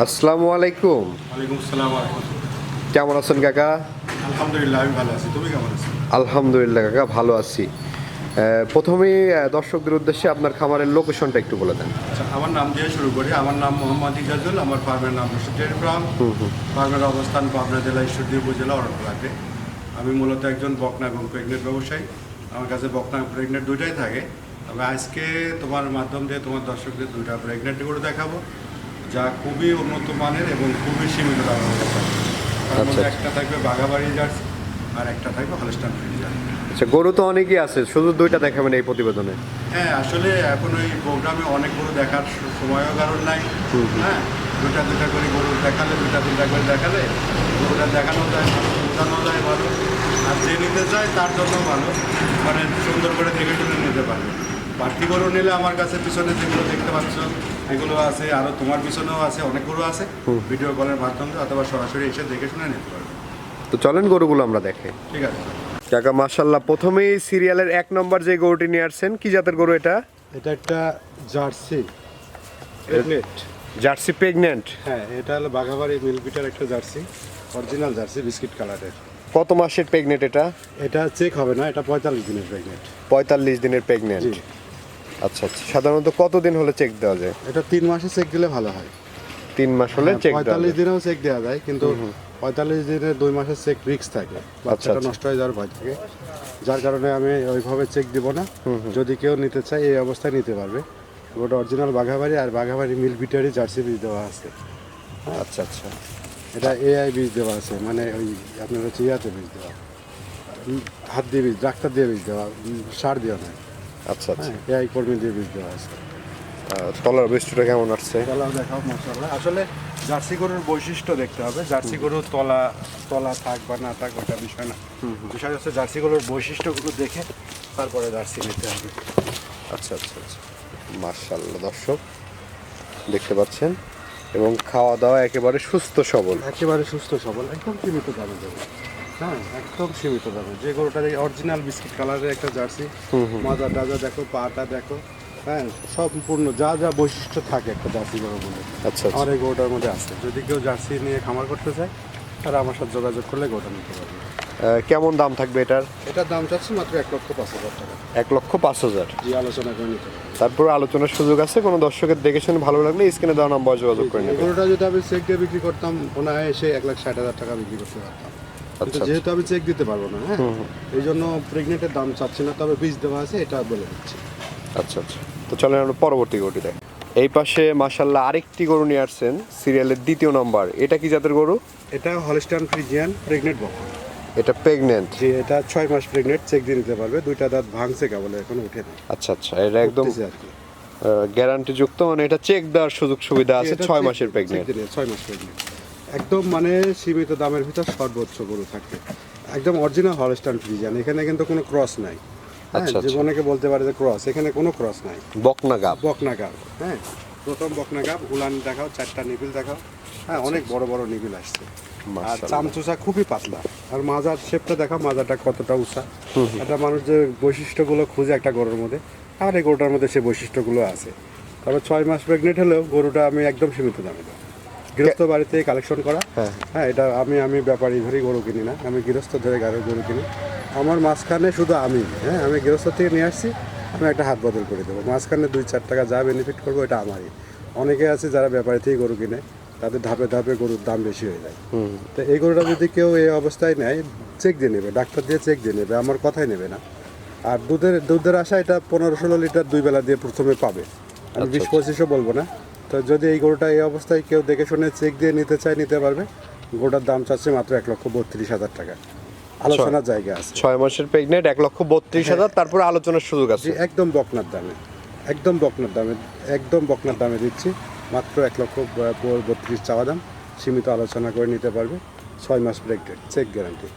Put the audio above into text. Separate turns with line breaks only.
আসসালামু আলাইকুম।
ওয়ালাইকুম আসসালাম ওয়া রাহমাতুল্লাহ।
কেমন আছেন কাকা?
আলহামদুলিল্লাহ আমি ভালো আছি। তুমি কেমন আছো?
আলহামদুলিল্লাহ কাকা, ভালো আছি। প্রথমেই দর্শকদের উদ্দেশ্যে আপনার খামারের লোকেশনটা একটু বলে দেন।
আচ্ছা, আমার নাম দিয়ে শুরু করি। আমার নাম মোহাম্মদ ইজাজুল। আমার ফার্মের নাম রশিদ ডেয়ারি ফার্ম। ফার্মের অবস্থান পাবনা জেলা ঈশ্বরদী উপজেলা অরণকুলাতে। আমি মূলত একজন বকনা এবং প্রেগনেন্ট ব্যবসায়ী। আমার কাছে বকনা প্রেগনেন্ট দুইটাই থাকে। তবে আজকে তোমার মাধ্যম দিয়ে তোমার দর্শকদের দুইটা প্রেগনেন্ট করে দেখাবো, যা খুবই উন্নত মানের এবং খুবই সীমিত দামের মধ্যে থাকবে। তার মধ্যে
আচ্ছা।
একটা থাকবে বাঘাবাড়ি জার্সি আর একটা থাকবে হলস্টাইন ফ্রিজিয়ান।
আচ্ছা, গরু তো অনেকই আছে, শুধু দুইটা দেখাবেন এই প্রতিবেদনে?
হ্যাঁ, আসলে এখন ওই প্রোগ্রামে অনেক গরু দেখার সময়ও কারণ নাই। হ্যাঁ, দুটা দুটা করে গরু দেখালে, দুটা তিনটা করে দেখালে গরুটা দেখানো যায়, বোঝানো যায় ভালো। আর যে নিতে চায় তার জন্য ভালো, মানে সুন্দর করে দেখে শুনে নিতে পারবে। বাড়তি গরু নিলে আমার কাছে পিছনে যেগুলো দেখতে পাচ্ছ এগুলো আছে, আরও তোমার পিছনেও আছে, অনেক গরু আছে। ভিডিও কলের মাধ্যমে অথবা সরাসরি এসে দেখে শুনে নিতে পারবে।
তো চলেন গরুগুলো আমরা দেখে।
ঠিক আছে
কাকা মাশাল্লাহ, প্রথমেই সিরিয়ালের 1 নম্বর যে গরুটি নিয়ে আসছেন, কি জাতের গরু এটা?
এটা একটা জার্সি প্রেগনেন্ট।
Jersey pregnant?
হ্যাঁ, এটা হলো বাঘাবাড়ি মিল্কবিটার একটা জার্সি, অরিজিনাল জার্সি, বিস্কিট কালারের।
কত মাসের প্রেগনেন্ট এটা?
এটা চেক হবে না, এটা 45 দিনের প্রেগনেন্ট।
45 দিনের প্রেগনেন্ট।
জি।
আচ্ছা আচ্ছা, সাধারণত কতদিন হলে চেক দেওয়া যায়?
এটা 3 মাসে চেক দিলে ভালো হয়।
3 মাস হলে চেক দেওয়া
45
যায়।
দিনেও চেক দেওয়া যায়, কিন্তু 45 দিনে 2 মাসের চেক রিস্ক থাকে, বাচ্চাটা
আচ্ছা।
নষ্ট হয়ে যাওয়ার ভয় থাকে। যার কারণে আমি ওইভাবে চেক দিব না। যদি কেউ নিতে চায় এই অবস্থায় নিতে পারবে। ওটা অরিজিনাল বাঘাবাড়ি আর বাঘাবাড়ি মিল্কবিটারই জার্সি বীজ দেওয়া আছে।
আচ্ছা আচ্ছা।
এটা এআই বীজ দেওয়া আছে, মানে ওই আপনার হচ্ছে ইয়াতে বীজ দেওয়া, হাত দিয়ে বীজ, ডাক্তার দিয়ে বীজ দেওয়া, সার দেওয়া নয়।
আচ্ছা আচ্ছা।
হ্যাঁ, এআই কর্মী দিয়ে বীজ দেওয়া আছে।
তলার বৃষ্টিটা কেমন আসছে?
তলাও দেখাও মাশাআল্লাহ। আসলে জার্সি গরুর বৈশিষ্ট্য দেখতে হবে। জার্সি গরুর তলা থাক বা না থাক ওটা বিষয় না। বিষয় হচ্ছে জার্সি গরুর বৈশিষ্ট্যগুলো দেখে তারপরে জার্সি নিতে হবে।
আচ্ছা আচ্ছা আচ্ছা, মাশাআল্লাহ দর্শক দেখতে পাচ্ছেন, এবং খাওয়া দাওয়া একেবারে সুস্থ সবল।
একেবারে সুস্থ সবল, একদম সীমিত দামে দেবো। হ্যাঁ, একদম সীমিত দামে। যে গরুটা অরিজিনাল বিস্কিট কালারের একটা জার্সি, মাজা টাজা দেখো, পাটা দেখো, হ্যাঁ, সম্পূর্ণ যা যা বৈশিষ্ট্য থাকে একটা জার্সি গরুর মধ্যে
আচ্ছা আচ্ছা।
আমার এই গরুটার মধ্যে আছে। যদি কেউ জার্সি নিয়ে খামার করতে চায় তারা আমার সাথে যোগাযোগ করলে গরুটা নিতে পারবে।
কেমন দাম থাকবে এটার?
এটার দাম চাচ্ছি মাত্র 1,05,000 টাকা।
1,05,000।
জি, আলোচনা করে নিতে পারবে।
তারপর আলোচনার সুযোগ আছে, কোনো দর্শকের দেখে শুনে ভালো লাগলে স্ক্রিনে দেওয়া নাম্বার যোগাযোগ করে
এই
নেবেন।
গরুটা যদি আমি চেক দিয়ে বিক্রি করতাম, ওনায় এসে 1,60,000 টাকা বিক্রি করতে পারতাম। কিন্তু
আচ্ছা।
যেহেতু আমি চেক দিতে পারবো না, হ্যাঁ, এই জন্য প্রেগনেন্টের দাম চাচ্ছি না, তবে বীজ দেওয়া আছে এটা বলে দিচ্ছি।
আচ্ছা আচ্ছা, তো চলেন আমরা পরবর্তী গরুটি দেখ। এই পাশে মাশাআল্লাহ আরেকটি গরু নিয়ে আসছেন, সিরিয়ালের 2য় নম্বর। এটা কি জাতের গরু?
এটা হলস্টাইন ফ্রিজিয়ান প্রেগনেন্ট বকন।
এটা প্রেগনেন্ট?
জি, এটা 6 মাস প্রেগনেন্ট, চেক দিয়ে নিতে পারবে। 2টা দাঁত ভাঙছে কেবল, এখনো উঠেনি।
আচ্ছা আচ্ছা, এটা একদম
উঠতেছে আর কি।
গ্যারান্টি যুক্ত, মানে এটা চেক দেওয়ার সুযোগ সুবিধা আছে। 6 মাসের প্রেগনেন্ট?
6 মাস প্রেগনেন্ট, একদম মানে সীমিত দামের ভিতর সর্বোচ্চ গরু থাকবে। একদম অরিজিনাল হলস্টাইন ফ্রিজিয়ান, এখানে কিন্তু কোনো ক্রস নাই। হ্যাঁ,
আচ্ছা
যে
আচ্ছা।
অনেকে বলতে পারে যে ক্রস, এখানে কোনো ক্রস নাই।
বকনা গাব?
বকনা গাব, হ্যাঁ, প্রথম বকনা গাব। উলান দেখাও, 4টা নিবিল দেখাও। হ্যাঁ, অনেক বড় বড় নিবিল আসছে। আর
মাশাআল্লাহ।
চামচুসা খুবই পাতলা। আর মাজার শেপটা দেখাও, মাজাটা কতটা উঁচা। একটা মানুষ যে বৈশিষ্ট্যগুলো খুঁজে একটা গরুর মধ্যে, আর এই গরুটার মধ্যে সেই বৈশিষ্ট্যগুলো আছে। তবে 6 মাস প্রেগনেন্ট হলেও গরুটা আমি একদম সীমিত দামে দেবো। গৃহস্থ বাড়ি থেকে কালেকশন করা। হ্যাঁ, এটা আমি ব্যাপারী ধরেই গরু কিনি না, আমি গৃহস্থ ধরে গরু কিনি। আমার মাঝখানে শুধু আমি, হ্যাঁ, আমি গৃহস্থ থেকে নিয়ে আসছি, আমি একটা হাত বদল করে দেবো। মাঝখানে 2-4 টাকা যা বেনিফিট করবো এটা আমারই। অনেকে আছে যারা ব্যাপারী থেকে গরু কিনে, তাদের ধাপে ধাপে গরুর দাম বেশি হয়ে যায়। তো এই গরুটা যদি কেউ এই অবস্থায় নেয়, চেক দিয়ে নেবে, ডাক্তার দিয়ে চেক দিয়ে নেবে, আমার কথাই নেবে না। আর দুধের আশা এটা 15-16 লিটার 2 বেলা দিয়ে প্রথমে পাবে। আমি 20-25ও বলবো না। তো যদি এই গরুটা এই অবস্থায় কেউ দেখে শুনে চেক দিয়ে নিতে চায়, নিতে পারবে। গরুটার দাম চাচ্ছে মাত্র 1,32,000 টাকা। আলোচনার জায়গা আছে।
6 মাসের প্রেগনেন্ট, 1,32,000। তারপর আলোচনার সুযোগ আছে?
একদম বকনার দামে, একদম বকনার দামে দিচ্ছি। মাত্র 1,32,000 চাওয়া দাম, সীমিত আলোচনা করে নিতে পারবে। 6 মাস প্রেগনেন্ট, চেক গ্যারান্টি।